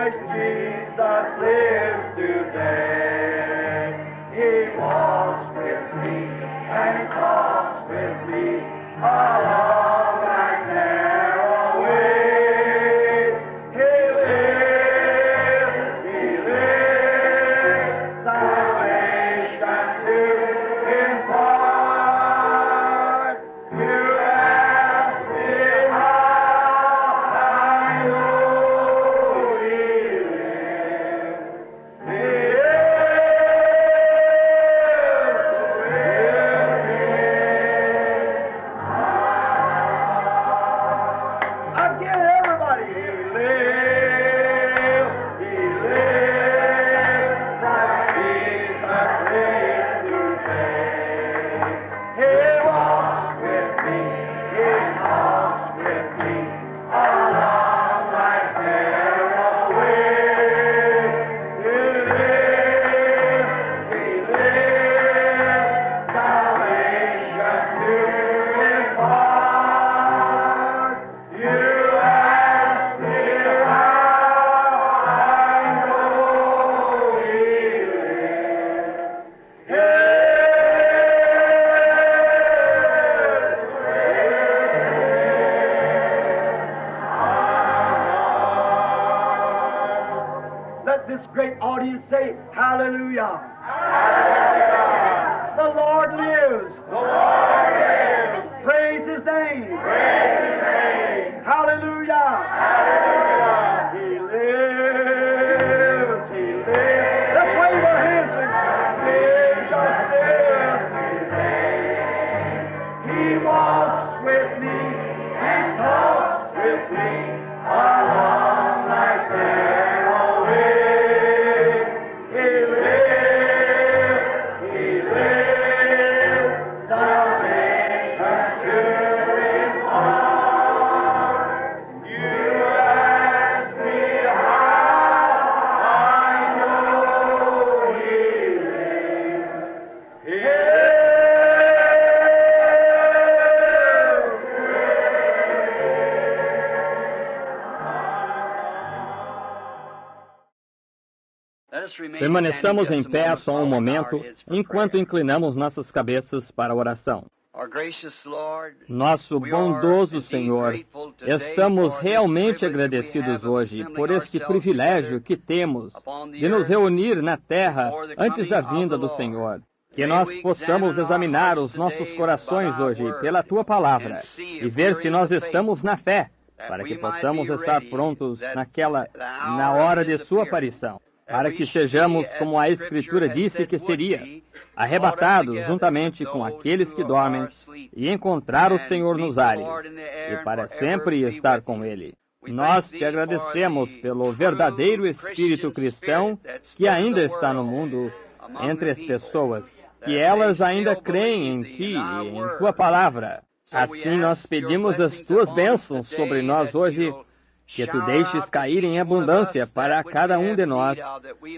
Christ Jesus lives today. He walks with me and talks with me along that narrow way. He lives, salvation to impart. You ask me how I know He lives. He again, everybody. He lives, like Jesus lives today. He walks with me, He talks with me along that narrow way. He lives, salvation to impart. You ask me how I know He lives. Let this great audience say, Hallelujah. Hallelujah. The Lord lives. The Lord lives. Praise His name. Praise His name. Hallelujah. Hallelujah. He lives. He lives. Let's wave our hands and Jesus lives today. He walks with me. He talks with me along that narrow way. He lives, salvation to impart. You ask me how I know He lives. He Permaneçamos em pé só um momento, enquanto inclinamos nossas cabeças para a oração. Nosso bondoso Senhor, estamos realmente agradecidos hoje por este privilégio que temos de nos reunir na terra antes da vinda do Senhor. Que nós possamos examinar os nossos corações hoje pela Tua Palavra e ver se nós estamos na fé, para que possamos estar prontos na hora de Sua aparição. Para que sejamos, como a Escritura disse que seria, arrebatados juntamente com aqueles que dormem e encontrar o Senhor nos ares, e para sempre estar com Ele. Nós te agradecemos pelo verdadeiro espírito cristão que ainda está no mundo, entre as pessoas, que elas ainda creem em Ti e em Tua Palavra. Assim nós pedimos as Tuas bênçãos sobre nós hoje, que Tu deixes cair em abundância para cada um de nós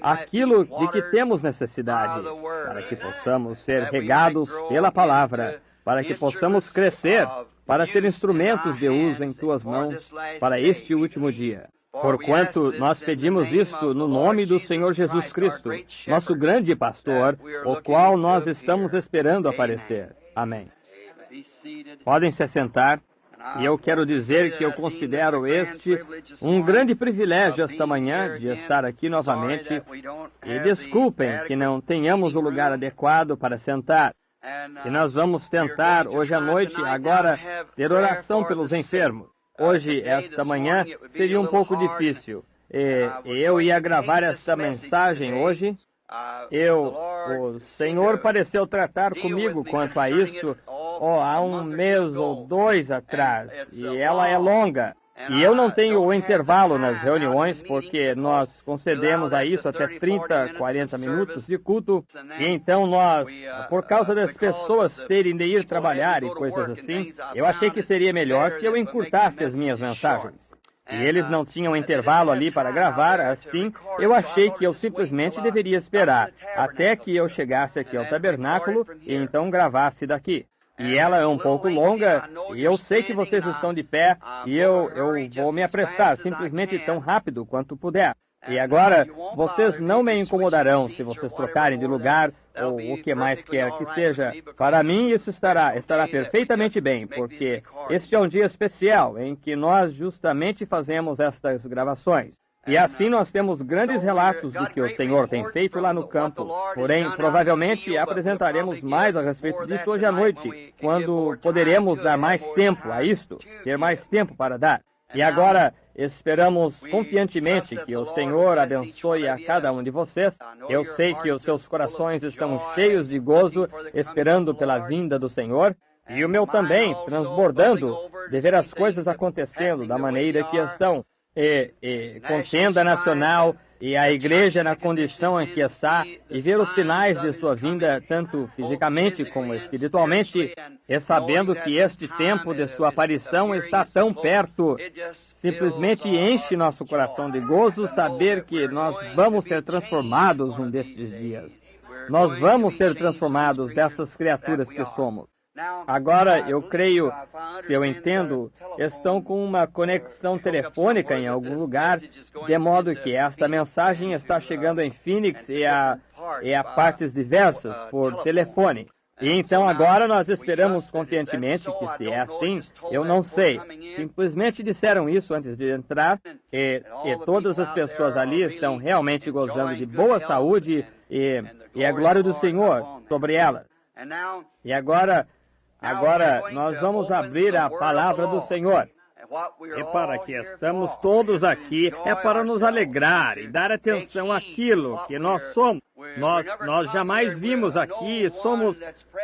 aquilo de que temos necessidade, para que possamos ser regados pela Palavra, para que possamos crescer, para ser instrumentos de uso em Tuas mãos para este último dia. Porquanto nós pedimos isto no nome do Senhor Jesus Cristo, nosso grande pastor, o qual nós estamos esperando aparecer. Amém. Podem se assentar. E eu quero dizer que eu considero este um grande privilégio esta manhã de estar aqui novamente. E desculpem que não tenhamos o lugar adequado para sentar. E nós vamos tentar hoje à noite, agora, ter oração pelos enfermos. Hoje, esta manhã, seria um pouco difícil. E eu ia gravar esta mensagem hoje. O Senhor pareceu tratar comigo quanto a isto há um mês ou dois atrás, e ela é longa. E eu não tenho o intervalo nas reuniões, porque nós concedemos a isso até 30, 40 minutos de culto. E então nós, por causa das pessoas terem de ir trabalhar e coisas assim, eu achei que seria melhor se eu encurtasse as minhas mensagens. E eles não tinham intervalo ali para gravar, assim, eu achei que eu simplesmente deveria esperar até que eu chegasse aqui ao tabernáculo e então gravasse daqui. E ela é um pouco longa, e eu sei que vocês estão de pé, e eu vou me apressar, simplesmente tão rápido quanto puder. E agora, vocês não me incomodarão se vocês trocarem de lugar ou o que mais quer que seja. Para mim, isso estará perfeitamente bem, porque este é um dia especial em que nós justamente fazemos estas gravações. E assim nós temos grandes relatos do que o Senhor tem feito lá no campo. Porém, provavelmente apresentaremos mais a respeito disso hoje à noite, quando poderemos dar mais tempo a isto, ter mais tempo para dar. E agora, esperamos confiantemente que o Senhor abençoe a cada um de vocês. Eu sei que os seus corações estão cheios de gozo, esperando pela vinda do Senhor. E o meu também, transbordando de ver as coisas acontecendo da maneira que estão. E contenda nacional e a igreja na condição em que está, e ver os sinais de sua vinda, tanto fisicamente como espiritualmente, e sabendo que este tempo de sua aparição está tão perto, simplesmente enche nosso coração de gozo saber que nós vamos ser transformados um destes dias. Nós vamos ser transformados dessas criaturas que somos. Agora, eu creio, se eu entendo, estão com uma conexão telefônica em algum lugar, de modo que esta mensagem está chegando em Phoenix e a partes diversas por telefone. E então agora nós esperamos confiantemente que, se é assim, eu não sei. Simplesmente disseram isso antes de entrar, e todas as pessoas ali estão realmente gozando de boa saúde e a glória do Senhor sobre elas. E agora nós vamos abrir a palavra do Senhor. E para que estamos todos aqui, é para nos alegrar e dar atenção àquilo que nós somos. Nós jamais vimos aqui, somos...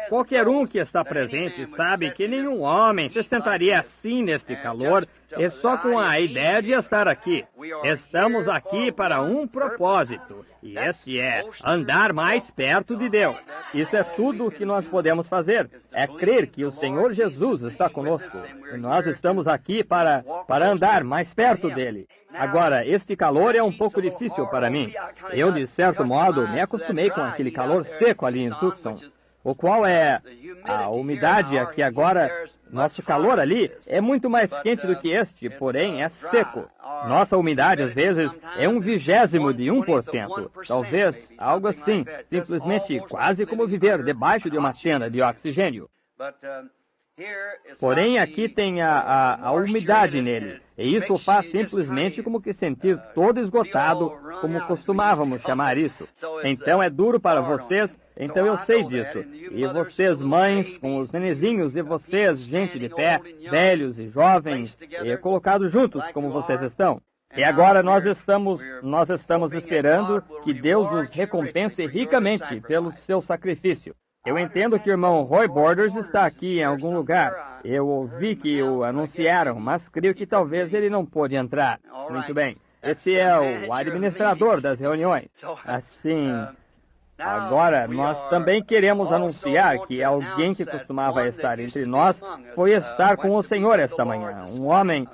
Qualquer um que está presente sabe que nenhum homem se sentaria assim neste calor, e só com a ideia de estar aqui. Estamos aqui para um propósito, e esse é andar mais perto de Deus. Isso é tudo o que nós podemos fazer, é crer que o Senhor Jesus está conosco. E nós estamos aqui para andar mais perto dele. Agora, este calor é um pouco difícil para mim. Eu, de certo modo, me acostumei com aquele calor seco ali em Tucson, o qual é a umidade aqui agora. Nosso calor ali é muito mais quente do que este, porém é seco. Nossa umidade, às vezes, é 1/20%. Talvez algo assim, simplesmente quase como viver debaixo de uma tenda de oxigênio. Porém, aqui tem a umidade nele, e isso o faz simplesmente como que sentir todo esgotado, como costumávamos chamar isso. Então é duro para vocês, então eu sei disso. E vocês, mães, com os nenezinhos, e vocês, gente de pé, velhos e jovens, e colocados juntos como vocês estão. E agora nós estamos esperando que Deus os recompense ricamente pelo seu sacrifício. Eu entendo que o irmão Roy Borders está aqui em algum lugar. Eu ouvi que o anunciaram, mas creio que talvez ele não pôde entrar. Muito bem. Esse é o administrador das reuniões. Assim, agora nós também queremos anunciar que alguém que costumava estar entre nós foi estar com o Senhor esta manhã. Um homem,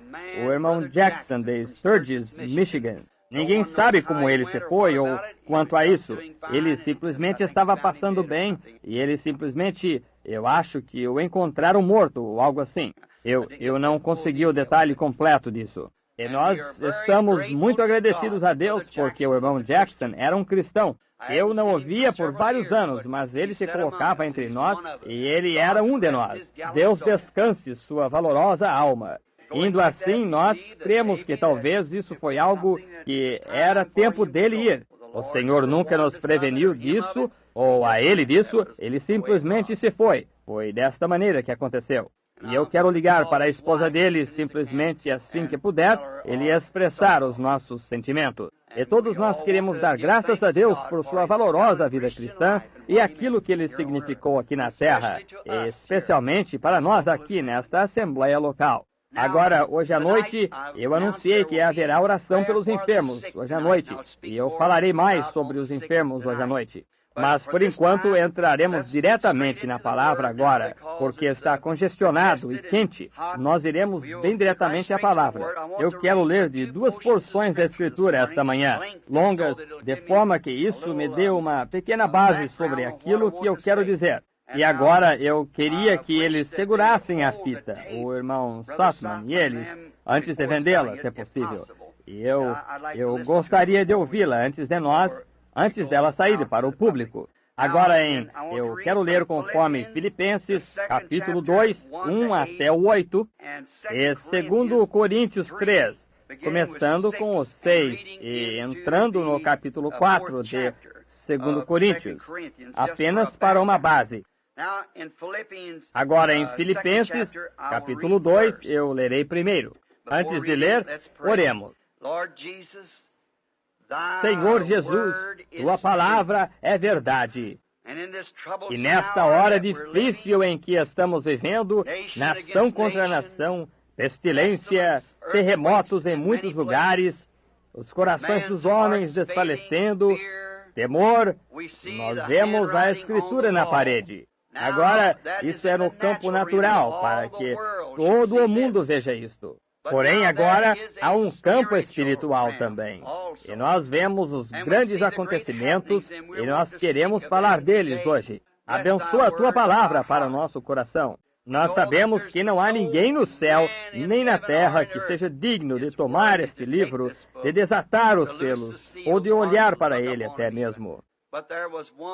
o irmão Jackson de Sturgis, Michigan. Ninguém sabe como ele se foi ou quanto a isso. Ele simplesmente estava passando bem e ele simplesmente, eu acho que o encontraram morto ou algo assim. Eu não consegui o detalhe completo disso. E nós estamos muito agradecidos a Deus porque o irmão Jackson era um cristão. Eu não o via por vários anos, mas ele se colocava entre nós e ele era um de nós. Deus descanse sua valorosa alma. Indo assim, nós cremos que talvez isso foi algo que era tempo dele ir. O Senhor nunca nos preveniu disso, ou a ele disso, ele simplesmente se foi. Foi desta maneira que aconteceu. E eu quero ligar para a esposa dele simplesmente assim que puder, ele expressar os nossos sentimentos. E todos nós queremos dar graças a Deus por sua valorosa vida cristã e aquilo que ele significou aqui na terra, especialmente para nós aqui nesta Assembleia local. Agora, hoje à noite, eu anunciei que haverá oração pelos enfermos hoje à noite, e eu falarei mais sobre os enfermos hoje à noite. Mas, por enquanto, entraremos diretamente na palavra agora, porque está congestionado e quente. Nós iremos bem diretamente à palavra. Eu quero ler de 2 porções da Escritura esta manhã, longas, de forma que isso me dê uma pequena base sobre aquilo que eu quero dizer. E agora eu queria que eles segurassem a fita, o irmão Sussman e eles, antes de vendê-la, se é possível. E eu gostaria de ouvi-la antes dela sair para o público. Agora, eu quero ler conforme Filipenses, capítulo 2, 1 até o 8, e 2 Coríntios 3, começando com o 6 e entrando no capítulo 4 de 2 Coríntios, apenas para uma base. Agora, em Filipenses, capítulo 2, eu lerei primeiro. Antes de ler, oremos. Senhor Jesus, Tua palavra é verdade. E nesta hora difícil em que estamos vivendo, nação contra nação, pestilência, terremotos em muitos lugares, os corações dos homens desfalecendo, temor, nós vemos a Escritura na parede. Agora, isso é no campo natural, para que todo o mundo veja isto. Porém, agora, há um campo espiritual também. E nós vemos os grandes acontecimentos e nós queremos falar deles hoje. Abençoa a Tua palavra para o nosso coração. Nós sabemos que não há ninguém no céu, nem na terra, que seja digno de tomar este livro, de desatar os selos, ou de olhar para ele até mesmo.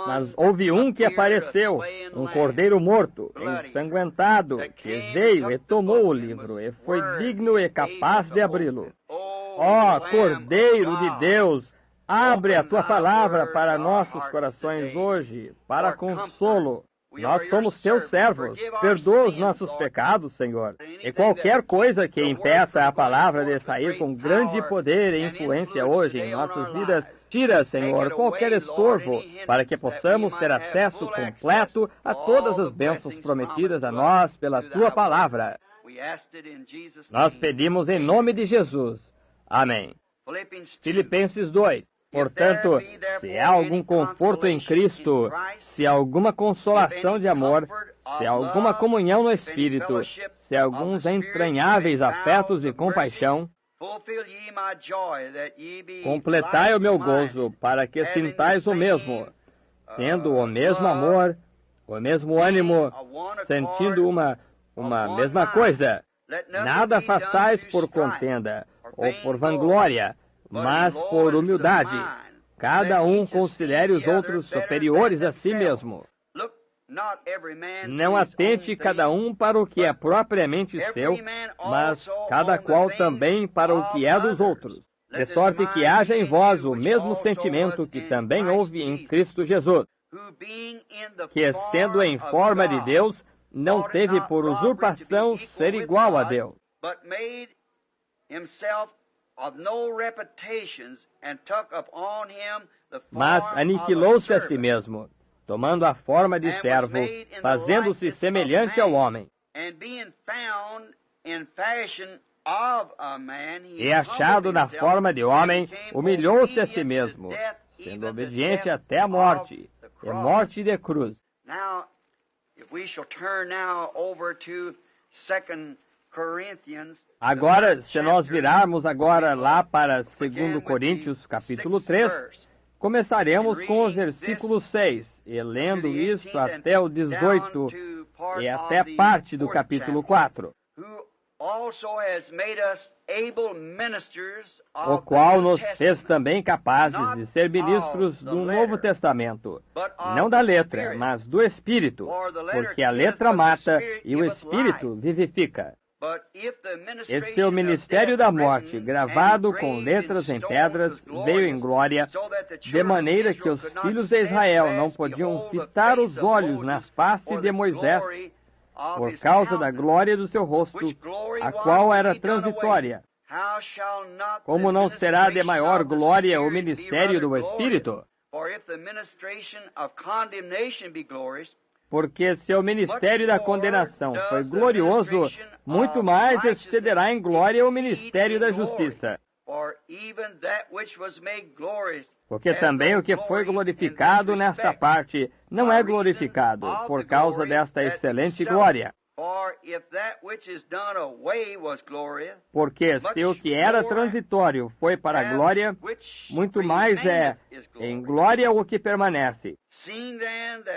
Mas houve um que apareceu, um cordeiro morto, ensanguentado, que veio e tomou o livro, e foi digno e capaz de abri-lo. Ó Cordeiro de Deus, abre a Tua palavra para nossos corações hoje, para consolo. Nós somos Teus servos. Perdoa os nossos pecados, Senhor. E qualquer coisa que impeça a palavra de sair com grande poder e influência hoje em nossas vidas, tira, Senhor, qualquer estorvo, para que possamos ter acesso completo a todas as bênçãos prometidas a nós pela Tua palavra. Nós pedimos em nome de Jesus. Amém. Filipenses 2. Portanto, se há algum conforto em Cristo, se há alguma consolação de amor, se há alguma comunhão no Espírito, se há alguns entranháveis afetos de compaixão, completai o meu gozo, para que sintais o mesmo, tendo o mesmo amor, o mesmo ânimo, sentindo uma mesma coisa. Nada façais por contenda ou por vanglória, mas por humildade. Cada um considere os outros superiores a si mesmo. Não atente cada um para o que é propriamente seu, mas cada qual também para o que é dos outros. De sorte que haja em vós o mesmo sentimento que também houve em Cristo Jesus, que, sendo em forma de Deus, não teve por usurpação ser igual a Deus, mas aniquilou-se a si mesmo, tomando a forma de servo, fazendo-se semelhante ao homem. E achado na forma de homem, humilhou-se a si mesmo, sendo obediente até a morte, e morte de cruz. Agora, se nós virarmos agora lá para 2 Coríntios, capítulo 3, começaremos com o versículo 6, e lendo isto até o 18, e até parte do capítulo 4, o qual nos fez também capazes de ser ministros do Novo Testamento, não da letra, mas do Espírito, porque a letra mata e o Espírito vivifica. E se o ministério da morte, gravado com letras em pedras, veio em glória, de maneira que os filhos de Israel não podiam fitar os olhos na face de Moisés, por causa da glória do seu rosto, a qual era transitória, como não será de maior glória o ministério do Espírito? Porque se o ministério da condenação foi glorioso, muito mais excederá em glória o ministério da justiça. Porque também o que foi glorificado nesta parte não é glorificado por causa desta excelente glória. Porque se o que era transitório foi para a glória, muito mais é em glória o que permanece.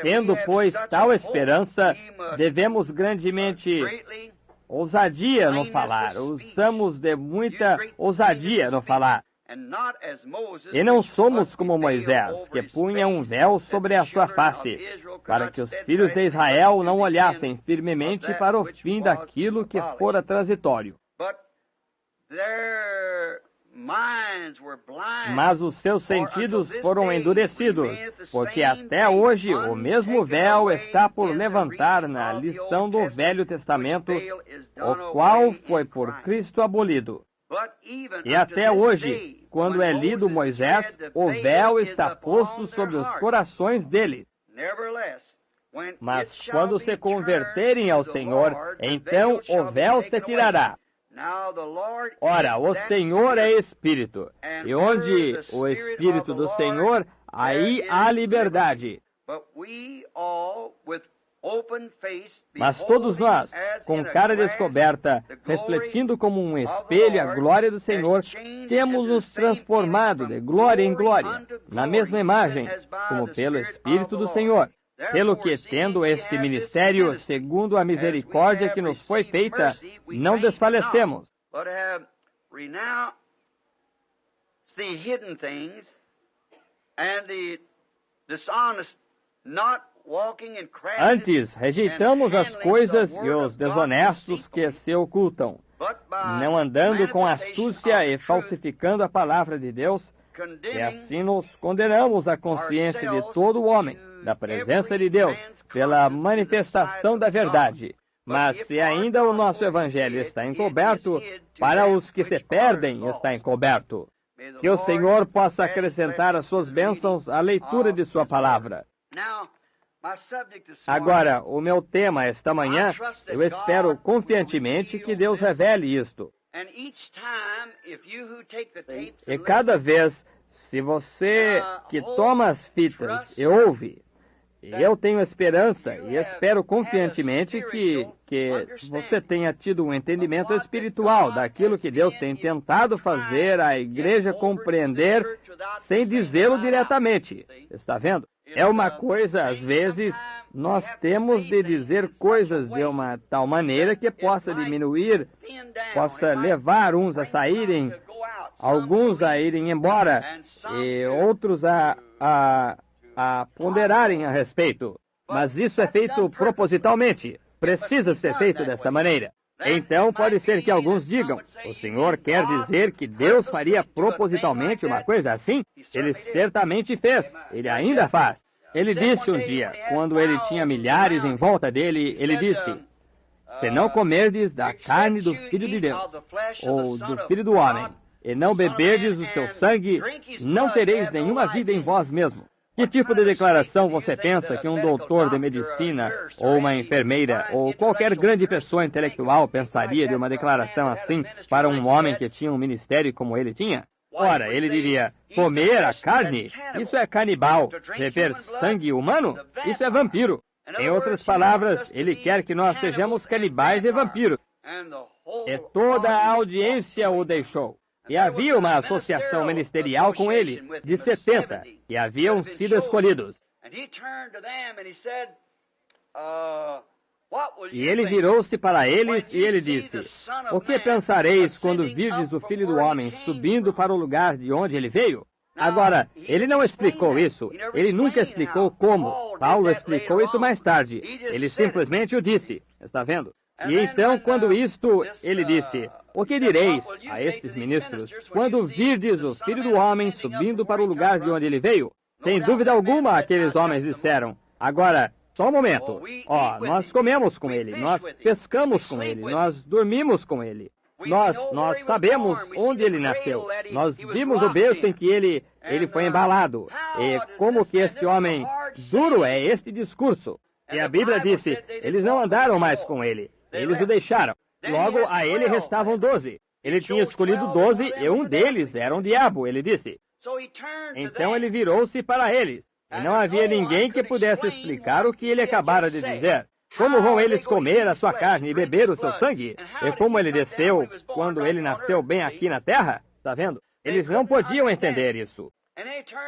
Tendo, pois, tal esperança, devemos grandemente ousadia no falar. Usamos de muita ousadia no falar. E não somos como Moisés, que punha um véu sobre a sua face, para que os filhos de Israel não olhassem firmemente para o fim daquilo que fora transitório. Mas os seus sentidos foram endurecidos, porque até hoje o mesmo véu está por levantar na lição do Velho Testamento, o qual foi por Cristo abolido. E até hoje, quando é lido Moisés, o véu está posto sobre os corações deles. Mas quando se converterem ao Senhor, então o véu se tirará. Ora, o Senhor é Espírito, e onde o Espírito do Senhor, aí há liberdade. Mas todos nós, com cara descoberta, refletindo como um espelho a glória do Senhor, temos nos transformado de glória em glória, na mesma imagem, como pelo Espírito do Senhor. Pelo que, tendo este ministério, segundo a misericórdia que nos foi feita, não desfalecemos. Antes, rejeitamos as coisas e os desonestos que se ocultam, não andando com astúcia e falsificando a palavra de Deus, e assim nos condenamos à consciência de todo homem, da presença de Deus, pela manifestação da verdade. Mas se ainda o nosso Evangelho está encoberto, para os que se perdem está encoberto. Que o Senhor possa acrescentar as suas bênçãos à leitura de sua palavra. Agora, o meu tema esta manhã, eu espero confiantemente que Deus revele isto. E cada vez, se você que toma as fitas e ouve, eu tenho esperança e espero confiantemente que você tenha tido um entendimento espiritual daquilo que Deus tem tentado fazer a igreja compreender sem dizê-lo diretamente. Está vendo? É uma coisa, às vezes, nós temos de dizer coisas de uma tal maneira que possa diminuir, possa levar uns a saírem, alguns a irem embora e outros a ponderarem a respeito. Mas isso é feito propositalmente. Precisa ser feito dessa maneira. Então pode ser que alguns digam, o Senhor quer dizer que Deus faria propositalmente uma coisa assim? Ele certamente fez. Ele ainda faz. Ele disse um dia, quando ele tinha milhares em volta dele, ele disse, se não comerdes da carne do Filho de Deus, ou do Filho do Homem, e não beberdes o seu sangue, não tereis nenhuma vida em vós mesmo. Que tipo de declaração você pensa que um doutor de medicina, ou uma enfermeira, ou qualquer grande pessoa intelectual pensaria de uma declaração assim para um homem que tinha um ministério como ele tinha? Ora, ele diria, comer a carne, isso é canibal. Beber sangue humano, isso é vampiro. Em outras palavras, ele quer que nós sejamos canibais e vampiros. E toda a audiência o deixou. E havia uma associação ministerial com ele, de 70, e haviam sido escolhidos. E ele virou-se para eles e ele disse, o que pensareis quando virdes o Filho do Homem subindo para o lugar de onde ele veio? Agora, ele não explicou isso, ele nunca explicou como. Paulo explicou isso mais tarde. Ele simplesmente o disse, está vendo? E então, quando isto, ele disse, o que direis a estes ministros, quando virdes o Filho do Homem subindo para o lugar de onde ele veio? Sem dúvida alguma, aqueles homens disseram, agora, só um momento, nós comemos com ele, nós pescamos com ele, nós dormimos com ele, nós sabemos onde ele nasceu, nós vimos o berço em que ele foi embalado, e como que esse homem duro é este discurso. E a Bíblia disse, eles não andaram mais com ele. Eles o deixaram. Logo, a ele restavam 12. Ele tinha escolhido 12 e um deles era um diabo, ele disse. Então ele virou-se para eles. E não havia ninguém que pudesse explicar o que ele acabara de dizer. Como vão eles comer a sua carne e beber o seu sangue? E como ele desceu quando ele nasceu bem aqui na terra? Está vendo? Eles não podiam entender isso.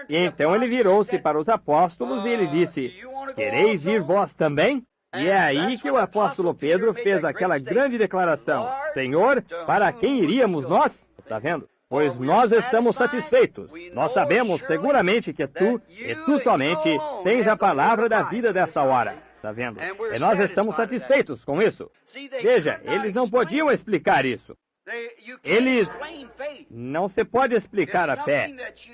E então ele virou-se para os apóstolos e ele disse, quereis ir vós também? E é aí que o apóstolo Pedro fez aquela grande declaração: Senhor, para quem iríamos nós? Está vendo? Pois nós estamos satisfeitos. Nós sabemos seguramente que tu, e tu somente, tens a palavra da vida dessa hora. Está vendo? E nós estamos satisfeitos com isso. Veja, eles não podiam explicar isso. Não se pode explicar a fé.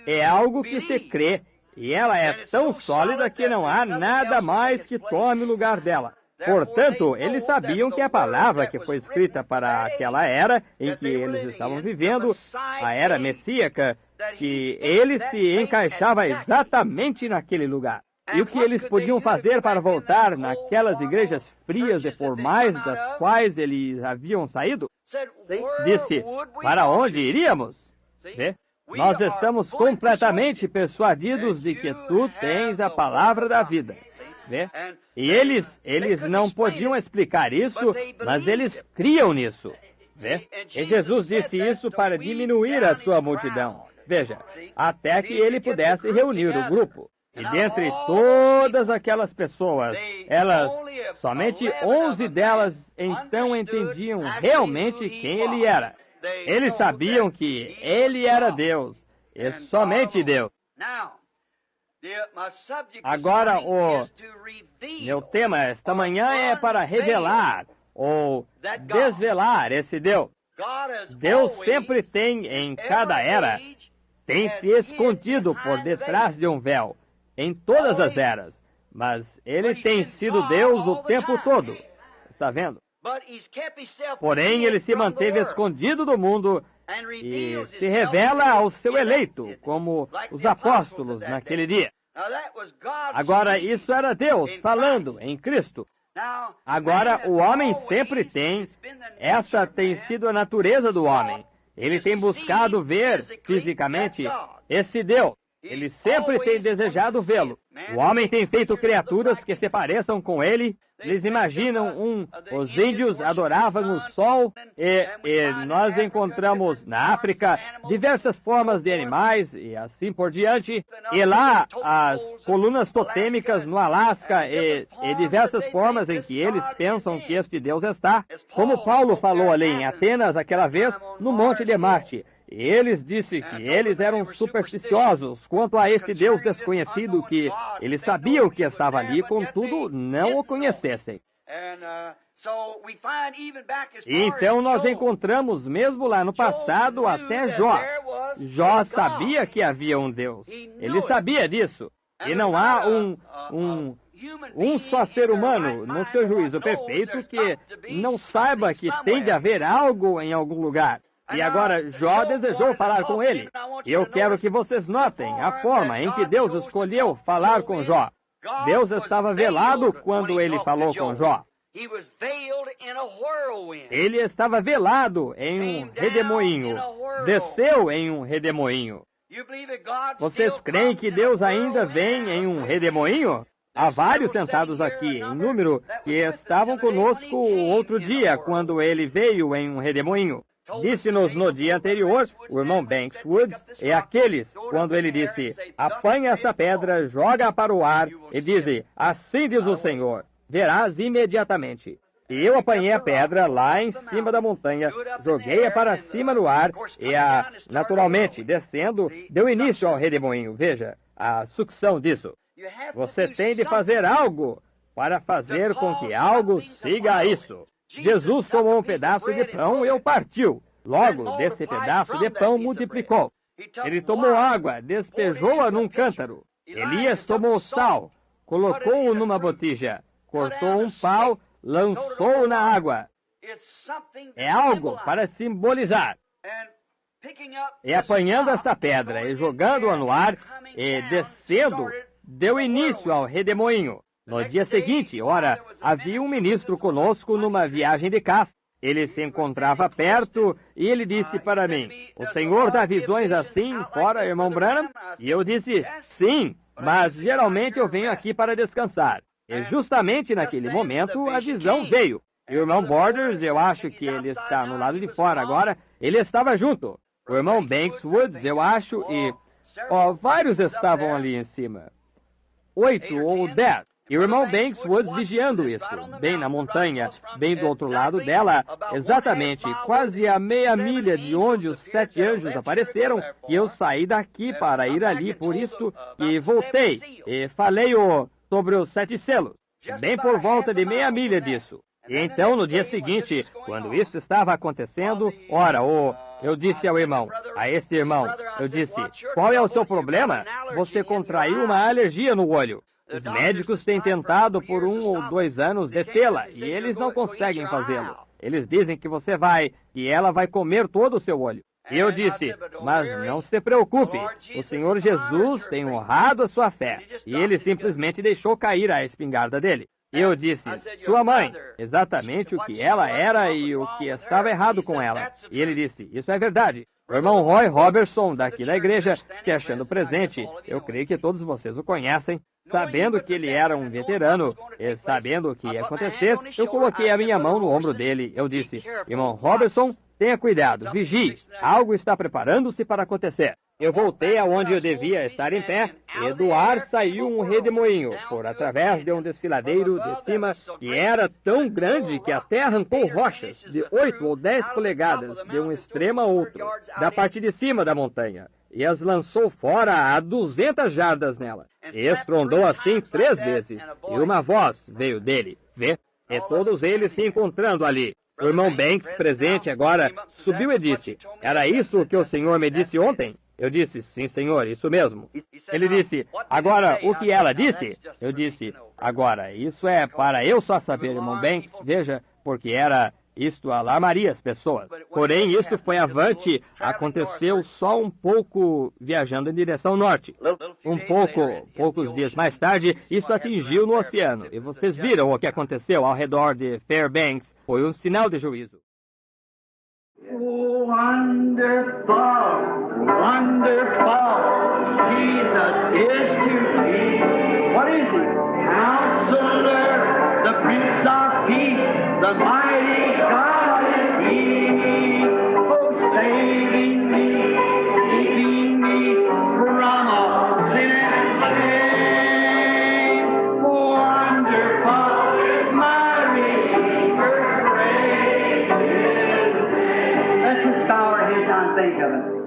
É algo que se crê, e ela é tão sólida que não há nada mais que tome o lugar dela. Portanto, eles sabiam que a palavra que foi escrita para aquela era em que eles estavam vivendo, a era messíaca, que ele se encaixava exatamente naquele lugar. E o que eles podiam fazer para voltar naquelas igrejas frias e formais das quais eles haviam saído? Disse, para onde iríamos? Vê? Nós estamos completamente persuadidos de que tu tens a palavra da vida. Vê? E eles não podiam explicar isso, mas eles criam nisso. Vê? E Jesus disse isso para diminuir a sua multidão. Veja, até que ele pudesse reunir o grupo. E dentre todas aquelas pessoas, somente 11 delas então entendiam realmente quem ele era. Eles sabiam que ele era Deus, e somente Deus. Agora, o meu tema esta manhã é para revelar ou desvelar esse Deus. Deus sempre tem, em cada era, tem se escondido por detrás de um véu, em todas as eras, mas ele tem sido Deus o tempo todo. Está vendo? Porém, ele se manteve escondido do mundo e se revela ao seu eleito, como os apóstolos naquele dia. Agora, isso era Deus falando em Cristo. Agora, o homem sempre tem, essa tem sido a natureza do homem. Ele tem buscado ver fisicamente esse Deus. Ele sempre tem desejado vê-lo. O homem tem feito criaturas que se pareçam com ele. Eles imaginam os índios adoravam o sol e nós encontramos na África diversas formas de animais e assim por diante. E lá as colunas totêmicas no Alasca e diversas formas em que eles pensam que este Deus está. Como Paulo falou ali em Atenas aquela vez, no Monte de Marte. Eles disseram que eles eram supersticiosos quanto a este Deus desconhecido, que eles sabiam que estava ali, contudo não o conhecessem. E então nós encontramos, mesmo lá no passado, até Jó. Jó sabia que havia um Deus. Ele sabia disso. E não há um só ser humano, no seu juízo perfeito, que não saiba que tem de haver algo em algum lugar. E agora Jó desejou falar com ele. E eu quero que vocês notem a forma em que Deus escolheu falar com Jó. Deus estava velado quando ele falou com Jó. Ele estava velado em um redemoinho. Desceu em um redemoinho. Vocês creem que Deus ainda vem em um redemoinho? Há vários sentados aqui, em número, que estavam conosco outro dia, quando ele veio em um redemoinho. Disse-nos no dia anterior, o irmão Banks Woods, e aqueles, quando ele disse, apanha esta pedra, joga-a para o ar, e diz, assim diz o Senhor, verás imediatamente. E eu apanhei a pedra lá em cima da montanha, joguei-a para cima no ar, e naturalmente, descendo, deu início ao redemoinho. Veja, a sucção disso. Você tem de fazer algo para fazer com que algo siga a isso. Jesus tomou um pedaço de pão e o partiu. Logo, desse pedaço de pão, multiplicou. Ele tomou água, despejou-a num cântaro. Elias tomou sal, colocou-o numa botija, cortou um pau, lançou-o na água. É algo para simbolizar. E apanhando esta pedra e jogando-a no ar e descendo, deu início ao redemoinho. No dia seguinte, ora, havia um ministro conosco numa viagem de caça. Ele se encontrava perto e ele disse para mim, o senhor dá visões assim, fora, irmão Branham? E eu disse, sim, mas geralmente eu venho aqui para descansar. E justamente naquele momento a visão veio. E o irmão Borders, eu acho que ele está no lado de fora agora, ele estava junto. O irmão Banks Woods, eu acho, e vários estavam ali em cima. 8 ou 10. E o irmão Banks Woods vigiando isso, bem na montanha, bem do outro lado dela, exatamente, quase a meia milha de onde os 7 anjos apareceram, e eu saí daqui para ir ali, por isto, e voltei, e falei sobre os 7 selos, bem por volta de meia milha disso. E então, no dia seguinte, quando isso estava acontecendo, eu disse ao irmão, a este irmão, eu disse, qual é o seu problema? Você contraiu uma alergia no olho. Os médicos têm tentado por 1 ou 2 anos detê-la, e eles não conseguem fazê-lo. Eles dizem que que ela vai comer todo o seu olho. E eu disse, mas não se preocupe, o Senhor Jesus tem honrado a sua fé. E ele simplesmente deixou cair a espingarda dele. E eu disse, sua mãe, exatamente o que ela era e o que estava errado com ela. E ele disse, isso é verdade. O irmão Roy Robertson, daqui da igreja, que achando presente, eu creio que todos vocês o conhecem, sabendo que ele era um veterano, e sabendo o que ia acontecer, eu coloquei a minha mão no ombro dele. Eu disse, irmão Robertson, tenha cuidado, vigie, algo está preparando-se para acontecer. Eu voltei aonde eu devia estar em pé, e do ar saiu um redemoinho, por através de um desfiladeiro de cima, que era tão grande que até arrancou rochas de 8 ou 10 polegadas de um extremo a outro, da parte de cima da montanha, e as lançou fora a 200 jardas nela. E estrondou assim 3 vezes, e uma voz veio dele, vê? E todos eles se encontrando ali. O irmão Banks, presente agora, subiu e disse, era isso que o Senhor me disse ontem? Eu disse, sim, senhor, isso mesmo. Ele disse, agora, o que ela disse? Eu disse, agora, isso é para eu só saber, irmão Banks, veja, porque isto alarmaria as pessoas. Porém, isto foi avante, aconteceu só um pouco viajando em direção norte. Poucos dias mais tarde, isto atingiu no oceano. E vocês viram o que aconteceu ao redor de Fairbanks. Foi um sinal de juízo. Wonderful, wonderful, Jesus is to me. What is he? Counselor, the Prince of Peace, the mighty God is he. Oh, saving me, keeping me from all sin and shame. Wonderful is my Redeemer, praise his name. Let's just bow our heads and think of it.